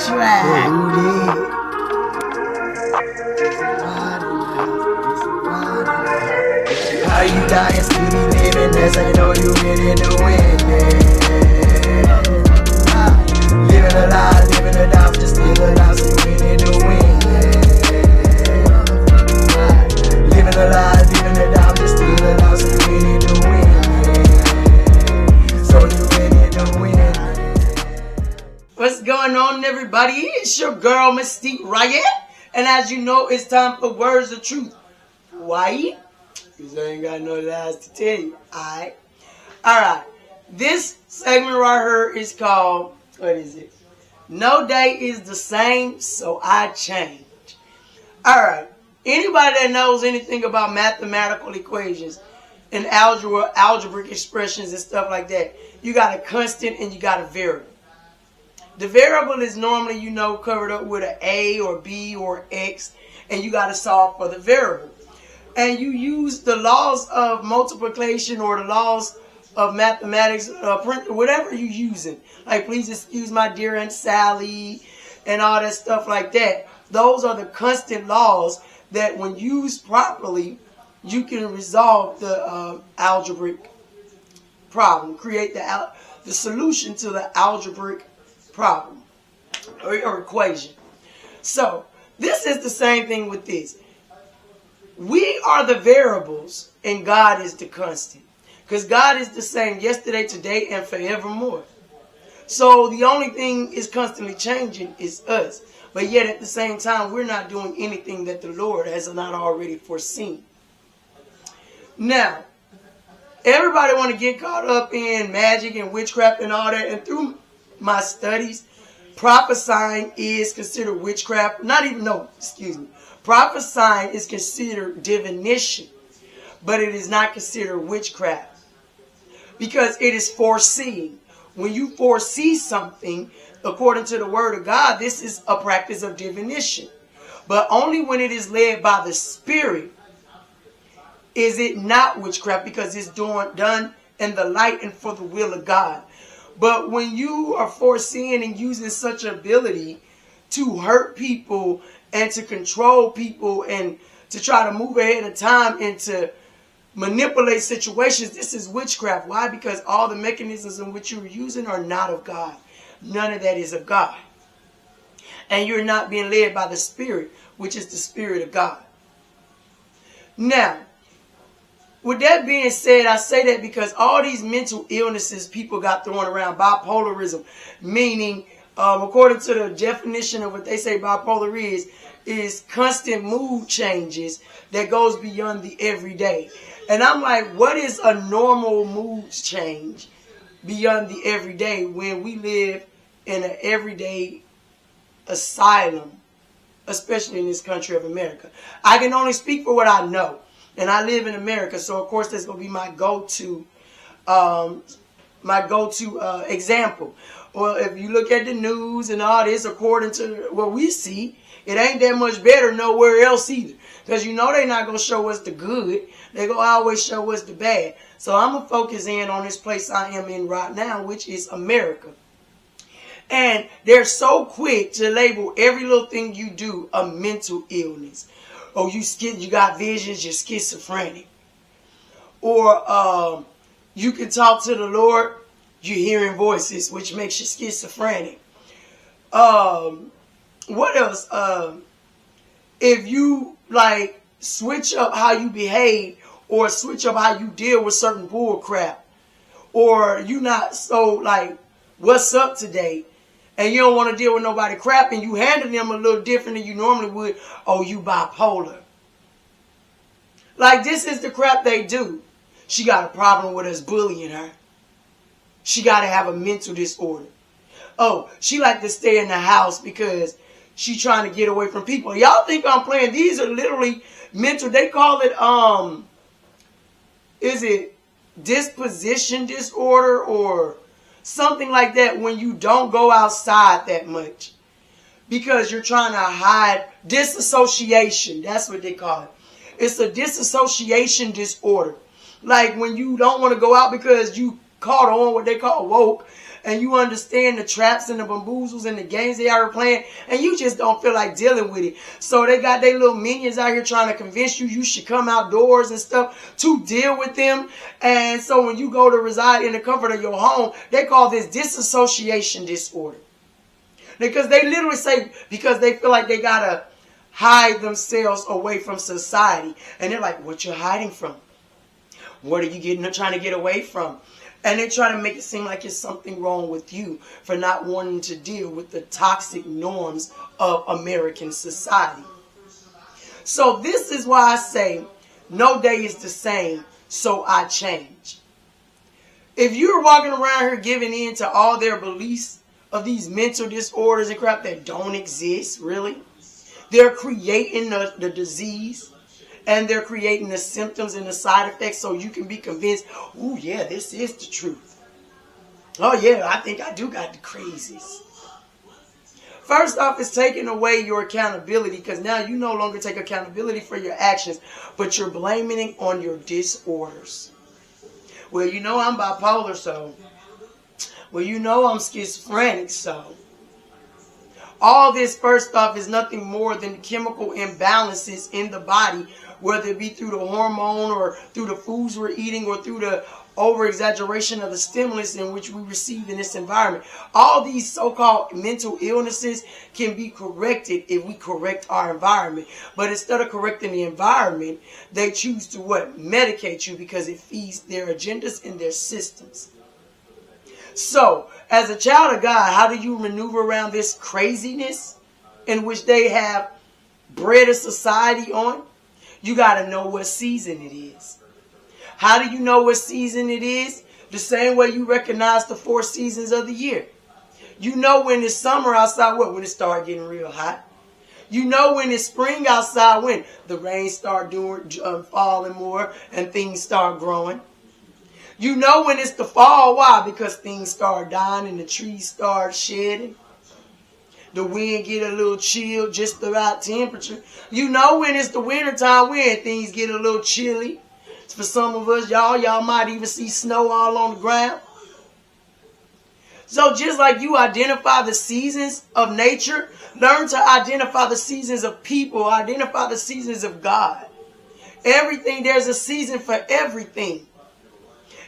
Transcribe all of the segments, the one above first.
How you dying, still be living, that's how you know you really doing it. Living a lie, living a doubt, just still alive, so you really doing it. Living a lie, living a doubt, just still alive, so you really doing it. So you really doing it. What's going on, everybody? It's your girl, Mystique Riot. And as you know, it's time for Words of Truth. Why? Because I ain't got no lies to tell you. Alright. This segment right here is called, what is it? No day is the same, so I change. Alright. Anybody that knows anything about mathematical equations and algebraic expressions and stuff like that, you got a constant and you got a variable. The variable is normally, covered up with an A or B or X, and you got to solve for the variable. And you use the laws of multiplication or the laws of mathematics, whatever you're using. Like, please excuse my dear Aunt Sally and all that stuff like that. Those are the constant laws that when used properly, you can resolve the algebraic problem, create the solution to the algebraic problem or equation. So this is the same thing with this. We are the variables and God is the constant. Because God is the same yesterday, today, and forevermore. So the only thing is constantly changing is us. But yet at the same time, we're not doing anything that the Lord has not already foreseen. Now, everybody want to get caught up in magic and witchcraft and all that. And through my studies, prophesying is considered witchcraft. Prophesying is considered divination, but it is not considered witchcraft because it is foreseeing. When you foresee something, according to the word of God, this is a practice of divination. But only when it is led by the Spirit is it not witchcraft, because it's done in the light and for the will of God. But when you are foreseeing and using such ability to hurt people and to control people and to try to move ahead of time and to manipulate situations, this is witchcraft. Why? Because all the mechanisms in which you're using are not of God. None of that is of God. And you're not being led by the Spirit, which is the Spirit of God. Now, with that being said, I say that because all these mental illnesses people got thrown around, bipolarism, meaning, according to the definition of what they say bipolar is constant mood changes that goes beyond the everyday. And I'm like, what is a normal mood change beyond the everyday when we live in an everyday asylum, especially in this country of America? I can only speak for what I know. And I live in America, so of course that's going to be my go-to example. Well, if you look at the news and all this, according to what we see, it ain't that much better nowhere else either. Because they're not going to show us the good. They're going to always show us the bad. So I'm going to focus in on this place I am in right now, which is America. And they're so quick to label every little thing you do a mental illness. Oh, you got visions, you're schizophrenic. Or you can talk to the Lord, you're hearing voices, which makes you schizophrenic. What else? If you switch up how you behave or switch up how you deal with certain bull crap, or you not so what's up today, and you don't want to deal with nobody crap, and you handle them a little different than you normally would, oh, you bipolar. This is the crap they do. She got a problem with us bullying her. She got to have a mental disorder. Oh, she like to stay in the house because she trying to get away from people. Y'all think I'm playing? These are literally mental. They call it, is it disposition disorder or something like that, when you don't go outside that much because you're trying to hide. Disassociation, that's what they call it. It's a disassociation disorder. Like when you don't want to go out because you caught on what they call woke, and you understand the traps and the bamboozles and the games they are playing, and you just don't feel like dealing with it. So they got their little minions out here trying to convince you should come outdoors and stuff to deal with them. And so when you go to reside in the comfort of your home, they call this disassociation disorder. Because they literally say, because they feel like they gotta hide themselves away from society. And they're like, what you hiding from? What are you trying to get away from? And they try to make it seem like it's something wrong with you for not wanting to deal with the toxic norms of American society. So this is why I say no day is the same, so I change. If you're walking around here giving in to all their beliefs of these mental disorders and crap that don't exist, really, they're creating the disease. And they're creating the symptoms and the side effects so you can be convinced, oh yeah, this is the truth. Oh yeah, I think I do got the crazies. First off, it's taking away your accountability, because now you no longer take accountability for your actions, but you're blaming it on your disorders. Well, you know I'm bipolar, so. Well, you know I'm schizophrenic, so. All this, first off, is nothing more than chemical imbalances in the body, whether it be through the hormone or through the foods we're eating or through the over-exaggeration of the stimulus in which we receive in this environment. All these so-called mental illnesses can be corrected if we correct our environment. But instead of correcting the environment, they choose to what? Medicate you, because it feeds their agendas and their systems. So, as a child of God, how do you maneuver around this craziness in which they have bred a society on? You got to know what season it is. How do you know what season it is? The same way you recognize the 4 seasons of the year. You know when it's summer outside, what? When it starts getting real hot. You know when it's spring outside, when the rain start falling more and things start growing. You know when it's the fall. Why? Because things start dying and the trees start shedding. The wind get a little chill, just the right temperature. You know when it's the wintertime, when things get a little chilly. For some of us, y'all might even see snow all on the ground. So just like you identify the seasons of nature, learn to identify the seasons of people, identify the seasons of God. Everything, there's a season for everything.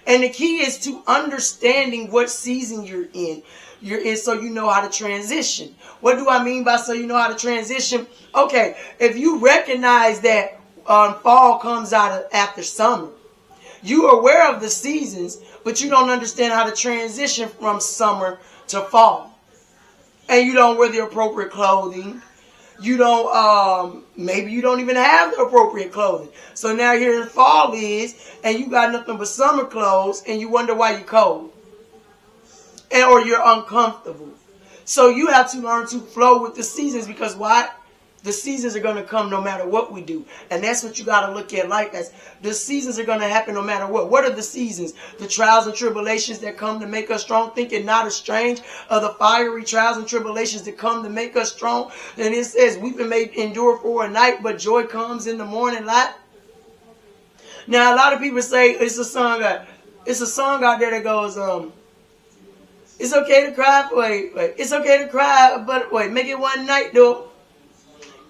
And the key is to understanding what season you're in. You're in so you know how to transition. What do I mean by so you know how to transition? Okay, if you recognize that fall comes out after summer, you are aware of the seasons, but you don't understand how to transition from summer to fall. And you don't wear the appropriate clothing. You don't, maybe you don't even have the appropriate clothing. So now here in fall is, and you got nothing but summer clothes, and you wonder why you're cold. Or you're uncomfortable. So you have to learn to flow with the seasons, because why? The seasons are going to come no matter what we do. And that's what you got to look at life as. The seasons are going to happen no matter what. What are the seasons? The trials and tribulations that come to make us strong. Think it not as strange of the fiery trials and tribulations that come to make us strong. And it says, we've been made endure for a night, but joy comes in the morning light. Now, a lot of people say it's a song out there that goes, it's okay to cry. Wait. It's okay to cry, but wait, make it one night though.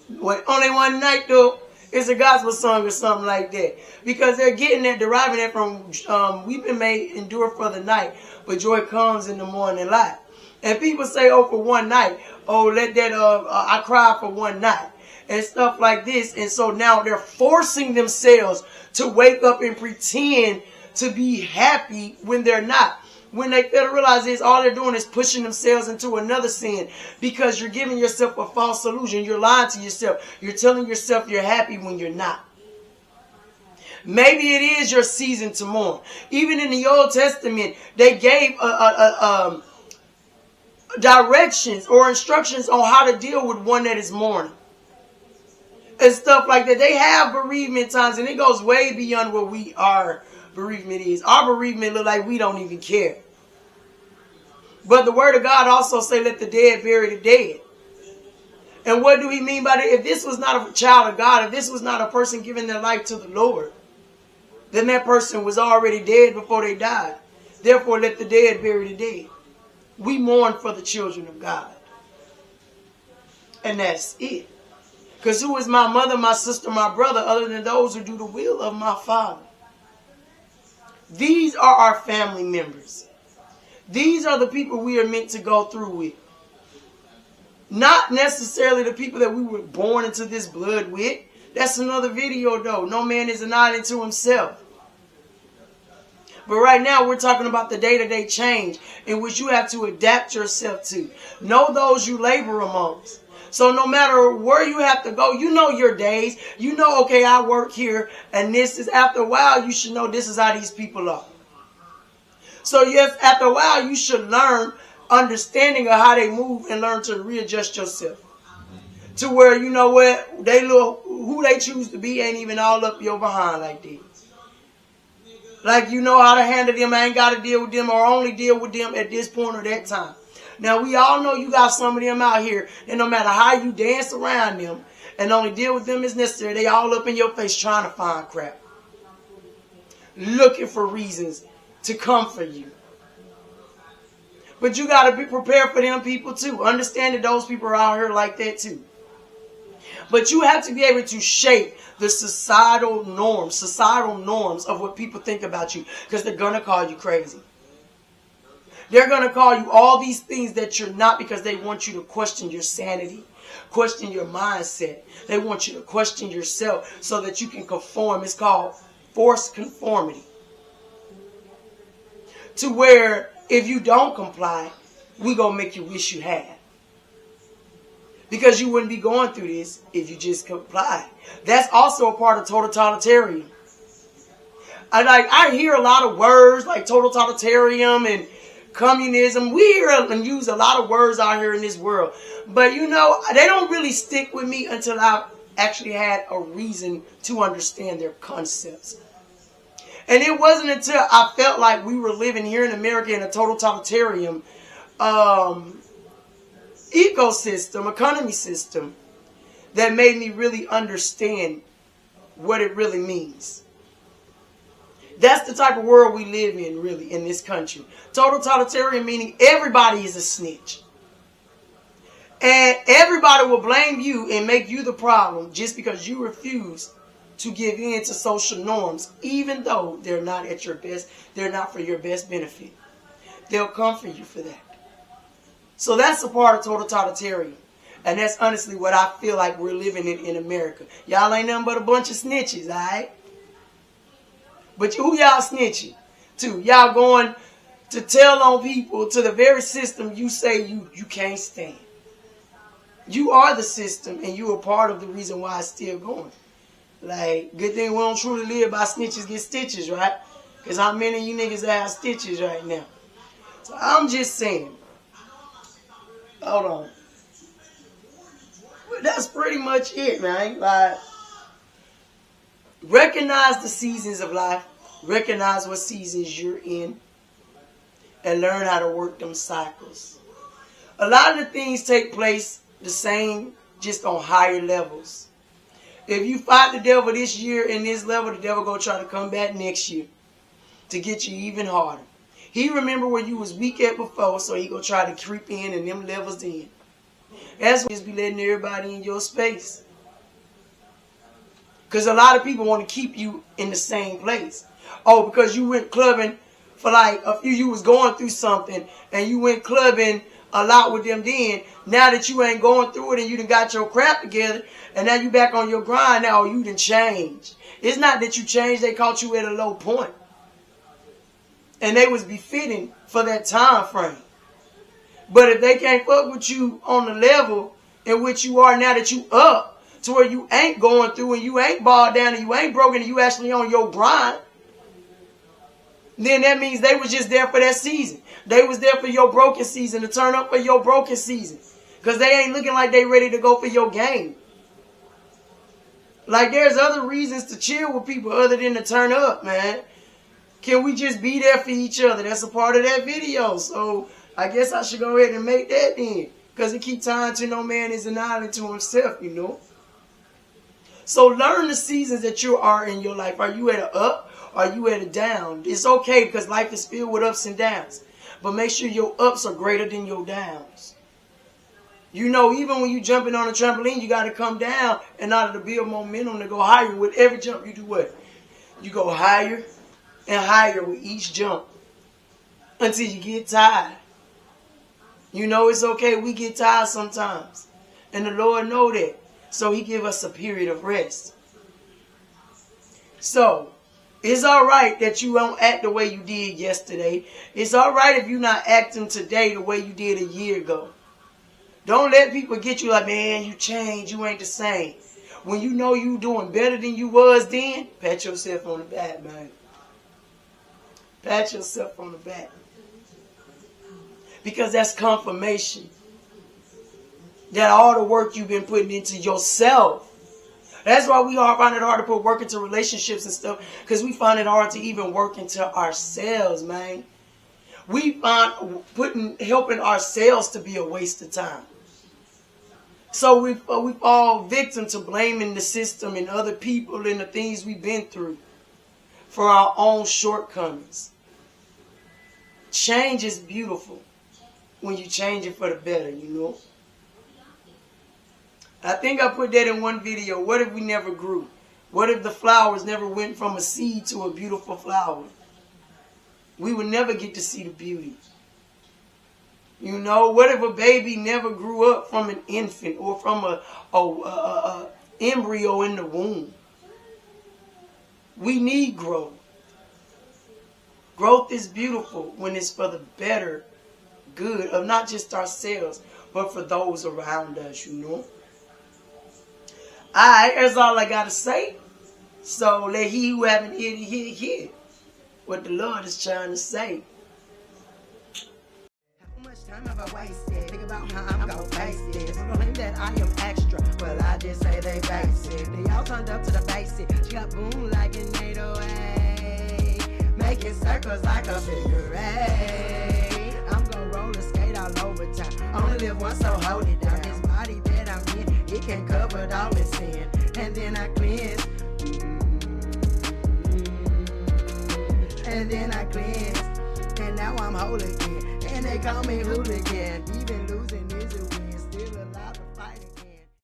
Wait, only one night though. It's a gospel song or something like that. Because they're getting that, deriving it from we've been made endure for the night, but joy comes in the morning light. And people say, oh, for one night. Oh, let that I cry for one night. And stuff like this. And so now they're forcing themselves to wake up and pretend to be happy when they're not. When they fail to realize this, all they're doing is pushing themselves into another sin, because you're giving yourself a false illusion. You're lying to yourself. You're telling yourself you're happy when you're not. Maybe it is your season to mourn. Even in the Old Testament, they gave directions or instructions on how to deal with one that is mourning. And stuff like that. They have bereavement times, and it goes way beyond what our bereavement is. Our bereavement look like we don't even care. But the word of God also say, let the dead bury the dead. And what do he mean by that? If this was not a child of God, if this was not a person giving their life to the Lord, then that person was already dead before they died. Therefore, let the dead bury the dead. We mourn for the children of God. And that's it. Because who is my mother, my sister, my brother, other than those who do the will of my Father? These are our family members. These are the people we are meant to go through with. Not necessarily the people that we were born into this blood with. That's another video though. No man is an island to himself. But right now we're talking about the day-to-day change in which you have to adapt yourself to. Know those you labor amongst. So no matter where you have to go, you know your days. You know, okay, I work here, and this is, after a while, you should know this is how these people are. So yes, after a while, you should learn understanding of how they move and learn to readjust yourself. To where, you know what, who they choose to be ain't even all up your behind like this. Like you know how to handle them, I ain't got to deal with them or only deal with them at this point or that time. Now, we all know you got some of them out here, and no matter how you dance around them and only deal with them as necessary, they all up in your face trying to find crap. Looking for reasons to come for you. But you got to be prepared for them people too. Understand that those people are out here like that too. But you have to be able to shape the societal norms of what people think about you, because they're going to call you crazy. They're going to call you all these things that you're not, because they want you to question your sanity, question your mindset. They want you to question yourself so that you can conform. It's called forced conformity. To where if you don't comply, we going to make you wish you had. Because you wouldn't be going through this if you just comply. That's also a part of totalitarian. I hear a lot of words like totalitarian and communism. We hear and use a lot of words out here in this world. But you know, they don't really stick with me until I've actually had a reason to understand their concepts. And it wasn't until I felt like we were living here in America in a totalitarian ecosystem, economy system, that made me really understand what it really means. That's the type of world we live in, really, in this country. Totalitarian meaning everybody is a snitch. And everybody will blame you and make you the problem just because you refuse to give in to social norms, even though they're not at your best, they're not for your best benefit. They'll come for you for that. So that's a part of totalitarian. And that's honestly what I feel like we're living in America. Y'all ain't nothing but a bunch of snitches, alright? But who y'all snitching to? Y'all going to tell on people to the very system you say you can't stand. You are the system, and you are part of the reason why it's still going. Like, good thing we don't truly live by snitches get stitches, right? Because how many of you niggas have stitches right now? So I'm just saying. Hold on. But that's pretty much it, man. Like, recognize the seasons of life. Recognize what seasons you're in. And learn how to work them cycles. A lot of the things take place the same, just on higher levels. If you fight the devil this year in this level, the devil gonna try to come back next year to get you even harder. He remember where you was weak at before, so he gonna try to creep in and them levels then. That's why just be letting everybody in your space. Because a lot of people want to keep you in the same place. Oh, because you went clubbing for like a few, you was going through something, and you went clubbing a lot with them then. Now that you ain't going through it and you done got your crap together, and now you back on your grind now, you done changed. It's not that you changed, they caught you at a low point. And they was befitting for that time frame. But if they can't fuck with you on the level in which you are now that you up, to where you ain't going through and you ain't bogged down and you ain't broken and you actually on your grind, then that means they was just there for that season. They was there for your broken season, to turn up for your broken season. Because they ain't looking like they ready to go for your game. Like, there's other reasons to chill with people other than to turn up, man. Can we just be there for each other? That's a part of that video. So I guess I should go ahead and make that then. Because it keep tying to no man is an island to himself, you know. So learn the seasons that you are in your life. Are you at an up Are you at a down? It's okay because life is filled with ups and downs. But make sure your ups are greater than your downs. You know, even when you jumping on a trampoline, you got to come down in order to build momentum to go higher. With every jump, you do what? You go higher and higher with each jump until you get tired. You know, it's okay. We get tired sometimes. And the Lord know that. So he give us a period of rest. So, it's all right that you don't act the way you did yesterday. It's all right if you're not acting today the way you did a year ago. Don't let people get you like, man, you changed, you ain't the same. When you know you doing better than you was then, pat yourself on the back, man. Pat yourself on the back. Because that's confirmation that all the work you've been putting into yourself. That's why we all find it hard to put work into relationships and stuff. Because we find it hard to even work into ourselves, man. We find helping ourselves to be a waste of time. So we fall victim to blaming the system and other people and the things we've been through for our own shortcomings. Change is beautiful when you change it for the better, you know. I think I put that in one video. What if we never grew? What if the flowers never went from a seed to a beautiful flower? We would never get to see the beauty. You know, what if a baby never grew up from an infant or from a embryo in the womb? We need growth. Growth is beautiful when it's for the better good of not just ourselves, but for those around us, you know. Alright, that's all I got to say. So let he who haven't ear to hear what the Lord is trying to say. How much time have I wasted? Think about how I'm gon' face it. People claim that I am extra, but I just say they basic. They all turned up to the basic. She got boom like an 808, making circles like a figure eight. I'm gon' roller skate all over town. Only live once, so hold it down. This body that I'm in, it can cover all its sin, and then I cleanse. And then I cleanse, and now I'm whole again. And they call me hooligan, even losing it.